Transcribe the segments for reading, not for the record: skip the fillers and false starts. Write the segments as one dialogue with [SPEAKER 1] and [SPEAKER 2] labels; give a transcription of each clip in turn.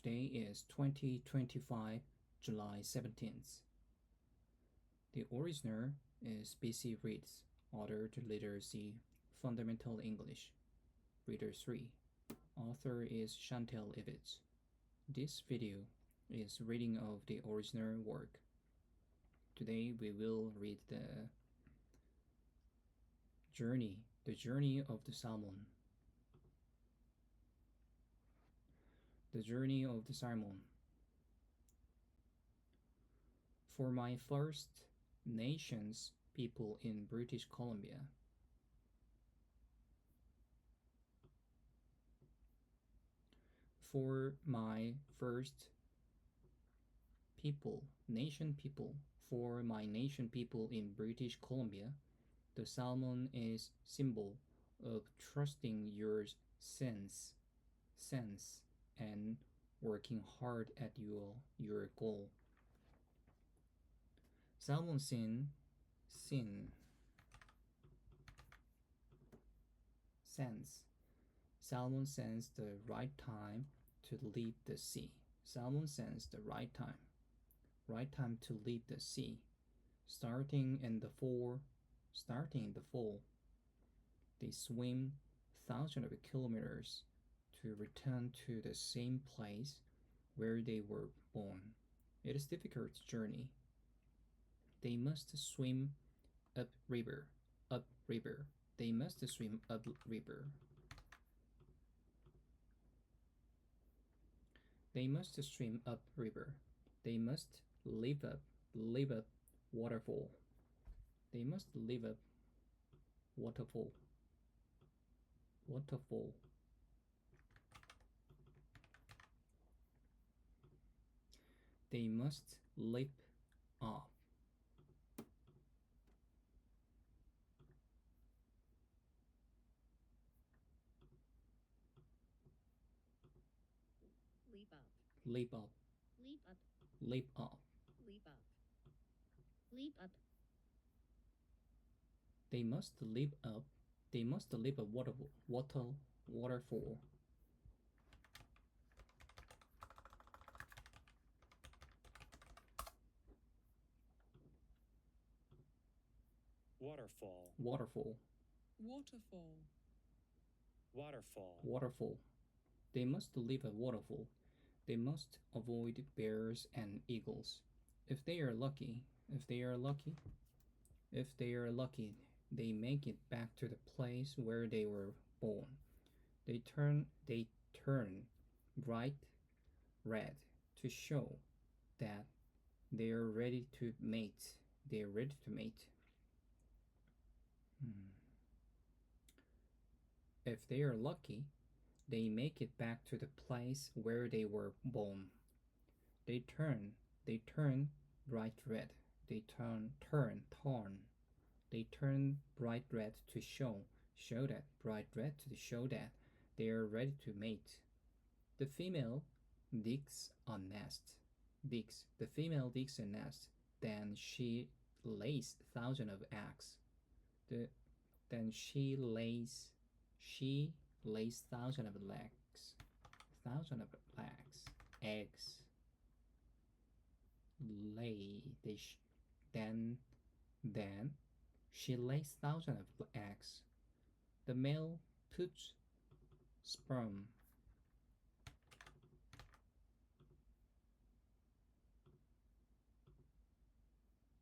[SPEAKER 1] Today is 2025, July 17th. The original is B.C. Reads, Order to Literacy, Fundamental English. Reader 3. Author is Chantal Ivitz. This video is reading of the original work. Today we will read the journey of the Salmon. The journey of the Salmon. For my First Nations people in British Columbia. For my first nation people in British Columbia, the salmon is symbol of trusting your sense and working hard at your goal. Salmon sense. Salmon sense the right time to leave the sea. Salmon sense the right time to leave the sea. Starting in the fall, they swim thousands of kilometers to return to the same place where they were born. It is a difficult journey. They must swim up river. They must swim up river. They must swim up river. They must live up waterfall. They must live up waterfall. They must leap off.
[SPEAKER 2] Leap up.
[SPEAKER 1] Leap up.
[SPEAKER 2] Leap up.
[SPEAKER 1] Leap off.
[SPEAKER 2] Leap up. Leap up.
[SPEAKER 1] They must leap up. They must leap a waterfall.
[SPEAKER 3] Waterfall.
[SPEAKER 1] Waterfall.
[SPEAKER 4] Waterfall.
[SPEAKER 3] Waterfall.
[SPEAKER 1] Waterfall. They must leap a waterfall. They must avoid bears and eagles. If they are lucky, they make it back to the place where they were born. They turn bright red to show that they are ready to mate. If they are lucky, they make it back to the place where they were born. They turn bright red. They turn bright red to show that they are ready to mate. The female digs a nest. The female digs a nest. Then she lays thousands of eggs. Then she lays thousands of eggs. Then she lays thousands of eggs. The male puts sperm.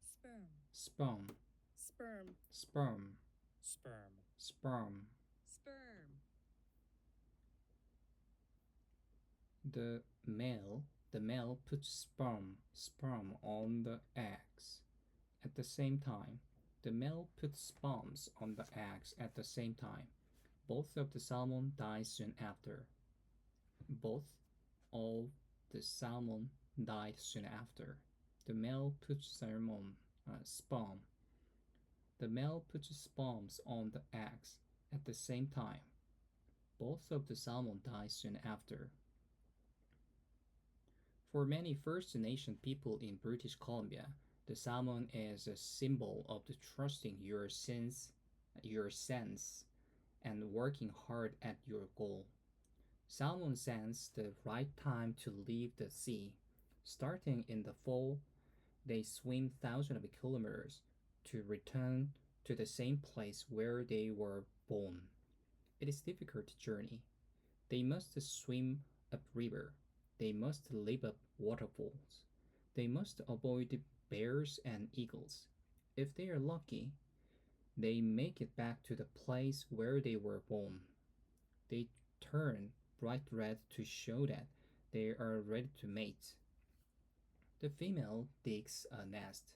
[SPEAKER 4] Sperm.
[SPEAKER 1] Sperm.
[SPEAKER 4] Sperm.
[SPEAKER 1] Sperm.
[SPEAKER 3] Sperm.
[SPEAKER 1] Sperm.
[SPEAKER 4] Sperm.
[SPEAKER 1] The male puts sperm on the eggs. At the same time, the male puts sperms on the eggs at the same time. Both of the salmon die soon after. Both of the salmon died soon after. The male puts sperm. The male puts sperms on the eggs at the same time. Both of the salmon die soon after. For many First Nation people in British Columbia, the salmon is a symbol of the trusting your sense, and working hard at your goal. Salmon sense the right time to leave the sea. Starting in the fall, they swim thousands of kilometers to return to the same place where they were born. It is a difficult journey. They must swim upriver. They must leap up waterfalls. They must avoid bears and eagles. If they are lucky, they make it back to the place where they were born. They turn bright red to show that they are ready to mate. The female digs a nest.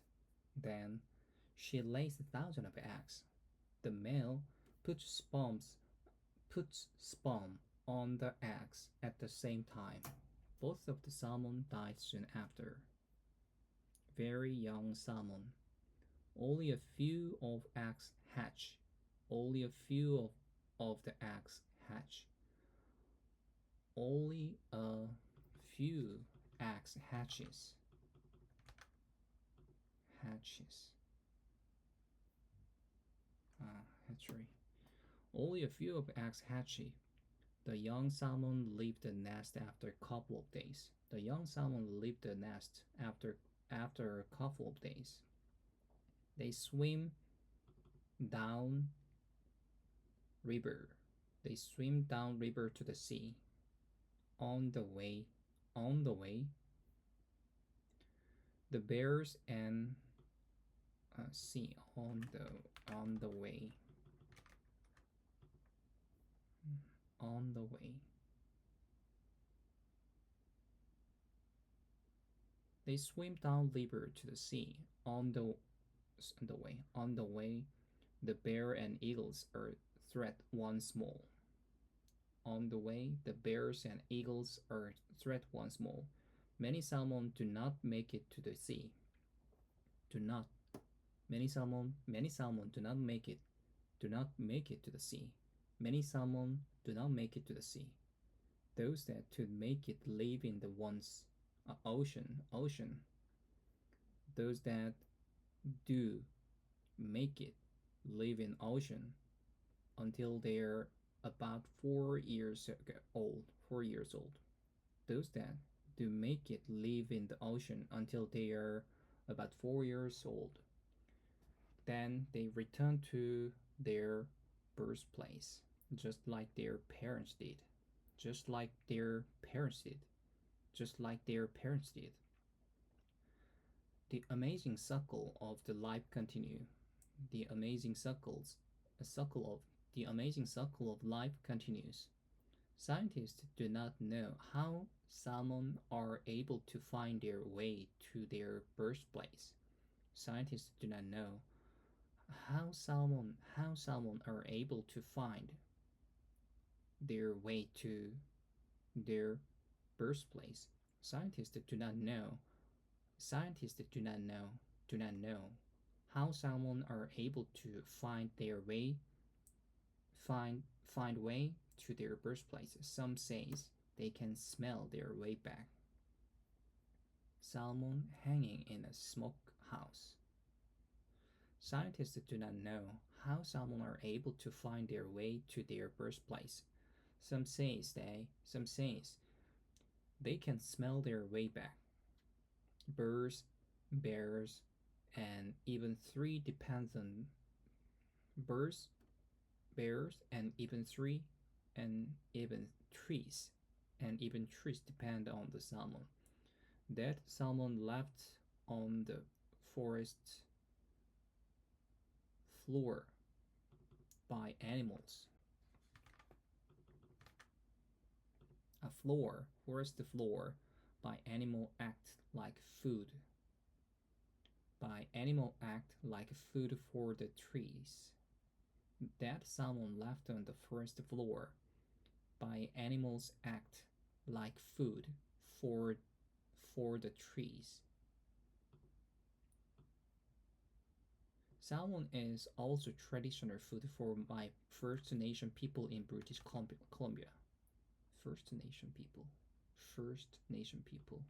[SPEAKER 1] Then she lays thousands of eggs. The male puts spawn on the eggs at the same time. Both of the salmon died soon after. Very young salmon. Only a few of eggs hatch. Only a few of the eggs hatch. Only a few eggs hatches. Hatches. Hatchery. Only a few of eggs hatchy. The young salmon leave the nest after a couple of days. The young salmon leave the nest after a couple of days. They swim down river. They swim down river to the sea. On the way, on the way, the bears and sea on the way, on the way. They swim down river to the sea. On the way, the bear and eagles are threat once more. On the way, the bears and eagles are threat once more. Many salmon do not make it to the sea. Do not. Many salmon do not make it to the sea. Many salmon do not make it to the sea. Those that to make it live in the ocean. Those that do make it live in ocean until they're about 4 years old. 4 years old. Those that do make it live in the ocean until they are about 4 years old. Then they return to their birthplace, just like their parents did. Just like their parents did. Just like their parents did. The amazing cycle of the life continue. The amazing cycles, a cycle of the amazing cycle of life continues. Scientists do not know how salmon are able to find their way to their birthplace. Scientists do not know how salmon are able to find their way to their birthplace. Scientists do not know. Scientists do not know how salmon are able to find their way find way to their birthplace. Some says they can smell their way back. Salmon hanging in a smokehouse. Scientists do not know how salmon are able to find their way to their birthplace. Some says they can smell their way back. Birds, bears, and even three depends on birds, bears, and even trees, depend on the salmon. That salmon left on the forest floor by animals. A forest floor by animal act like food. By animal act like food for the trees. That salmon left on the forest floor by animals act like food for the trees. Salmon is also traditional food for my First Nation people in British Columbia. First Nation people. First Nation people.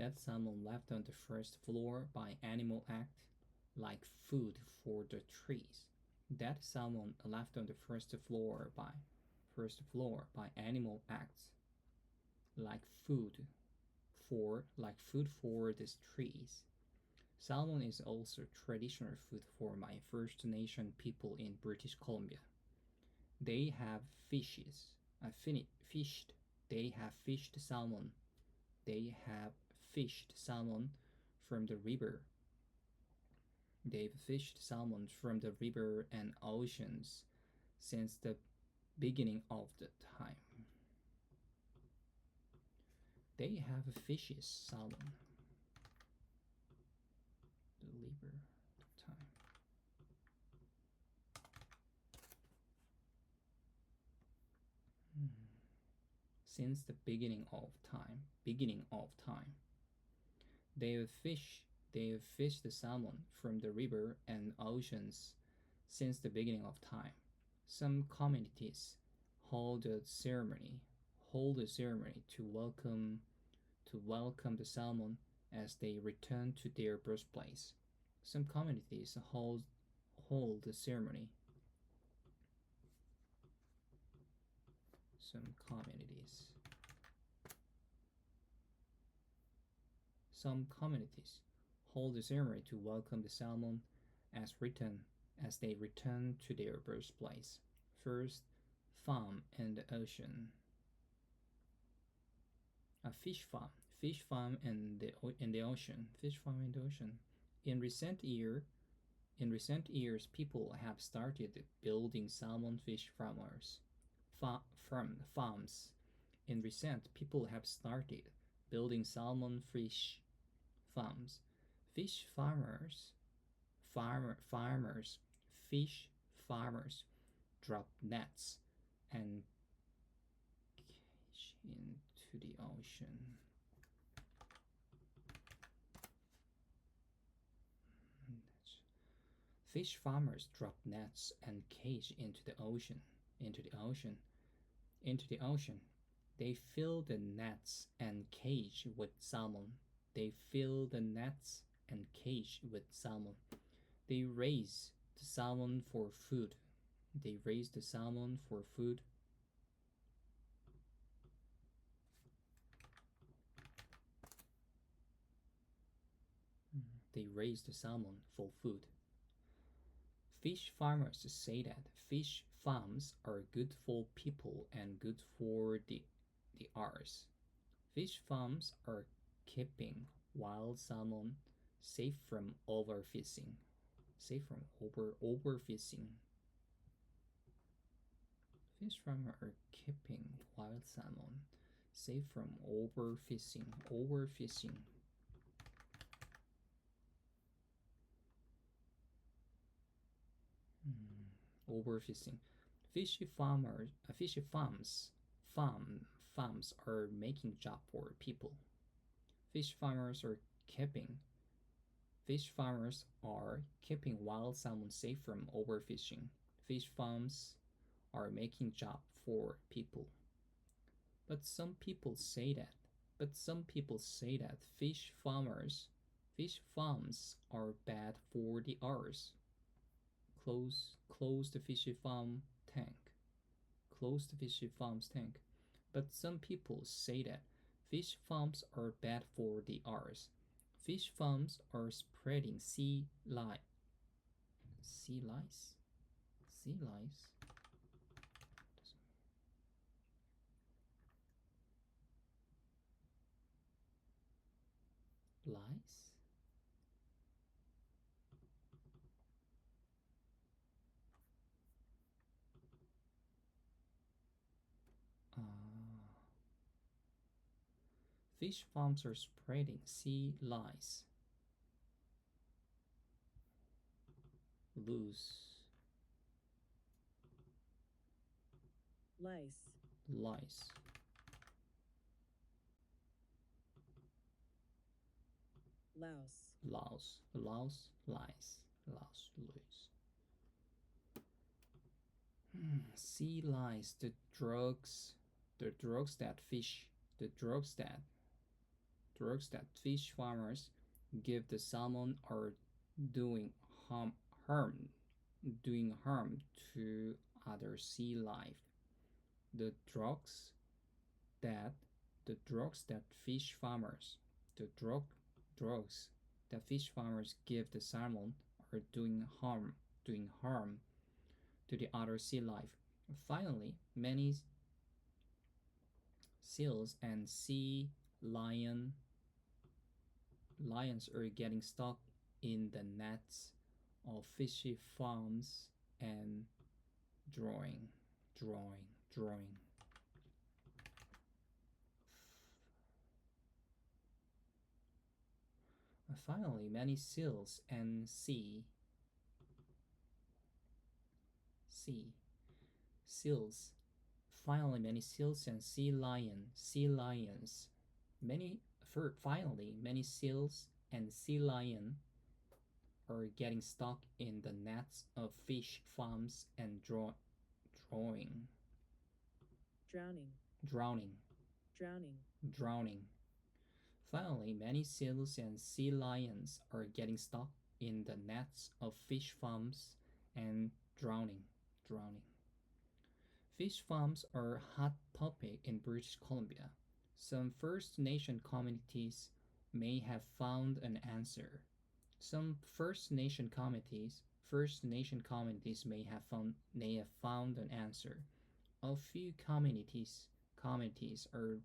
[SPEAKER 1] Dead salmon left on the first floor by animal act, like food for the trees. Dead salmon left on the first floor by animal acts, like food for the trees. Salmon is also traditional food for my First Nation people in British Columbia. They have fishes. Fished. They have fished salmon. They have fished salmon from the river. They've fished salmon from the river and oceans since the beginning of the time. They have fishes salmon. The river, the time. Since the beginning of time. Beginning of time. They fish. They fished the salmon from the river and oceans since the beginning of time. Some communities hold a ceremony to welcome the salmon as they return to their birthplace. Some communities hold a ceremony. Some communities. Some communities hold a ceremony to welcome the salmon as they return to their birthplace. First, farm in the ocean. A fish farm in the ocean, fish farm in the ocean. In recent years, people have started building salmon fish farms. In recent, people have started building salmon fish farms. Fish farmers, fish farmers drop nets and cage into the ocean. Fish farmers drop nets and cage into the ocean. Into the ocean. Into the ocean. They fill the nets and cage with salmon. They fill the nets and cage with salmon. They raise the salmon for food. They raise the salmon for food. They raise the salmon for food. Fish farmers say that fish farms are good for people and good for the earth. Fish farms are keeping wild salmon safe from overfishing. Safe from overfishing. Fish farmers are keeping wild salmon safe from overfishing. Overfishing. Overfishing. Fishy farms are making job for people. Fish farmers are keeping Fish farmers are keeping wild salmon safe from overfishing. Fish farms are making job for people. But some people say that. Fish farms are bad for the earth. Close the fishy farm tank. Close the fishy farm's tank. But some people say that fish farms are bad for the earth. Fish farms are spreading sea lice. Sea lice. Lice. Fish farms are spreading sea lice. Loose.
[SPEAKER 4] Lice.
[SPEAKER 1] Lice.
[SPEAKER 4] Louse.
[SPEAKER 1] Lice. Sea lice, the drugs that drugs that fish farmers give the salmon are doing harm, harm doing harm to other sea life. The drugs that the drugs that fish farmers the drugs that fish farmers give the salmon are doing harm to the other sea life. Finally, many seals and lion lions are getting stuck in the nets of fishy farms and drawing, drawing. Finally, many seals and sea seals. Finally, many seals and sea lions. Finally, many seals and sea lion are getting stuck in the nets of fish farms and drawing,
[SPEAKER 4] Drowning.
[SPEAKER 1] drowning,
[SPEAKER 4] Drowning.
[SPEAKER 1] drowning. Finally, many seals and sea lions are getting stuck in the nets of fish farms and drowning. Fish farms are a hot topic in British Columbia. Some First Nation communities may have found an answer. Some First Nation communities may have found an answer. A few communities are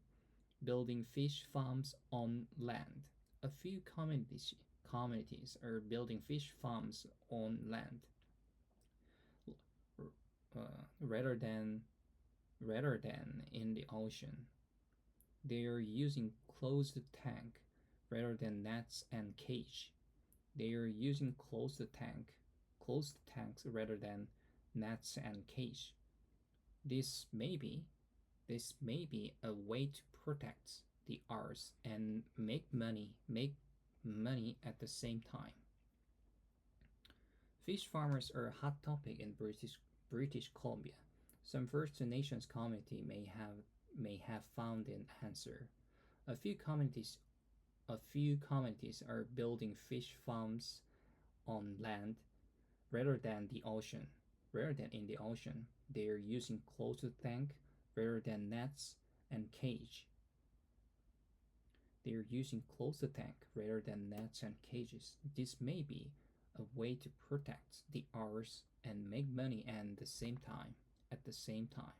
[SPEAKER 1] building fish farms on land. A few communities are building fish farms on land rather than in the ocean. They are using closed tank rather than nets and cage. They are using closed tanks rather than nets and cage. This may be this may be a way to protect the arts and make money at the same time. Fish farmers are a hot topic in British Columbia. Some First Nations community may have found an answer. A few communities a few communities are building fish farms on land rather than the ocean. Rather than in the ocean, they are using closed tank rather than nets and cage. They are using closed tank rather than nets and cages. This may be a way to protect the ours and make money at the same time.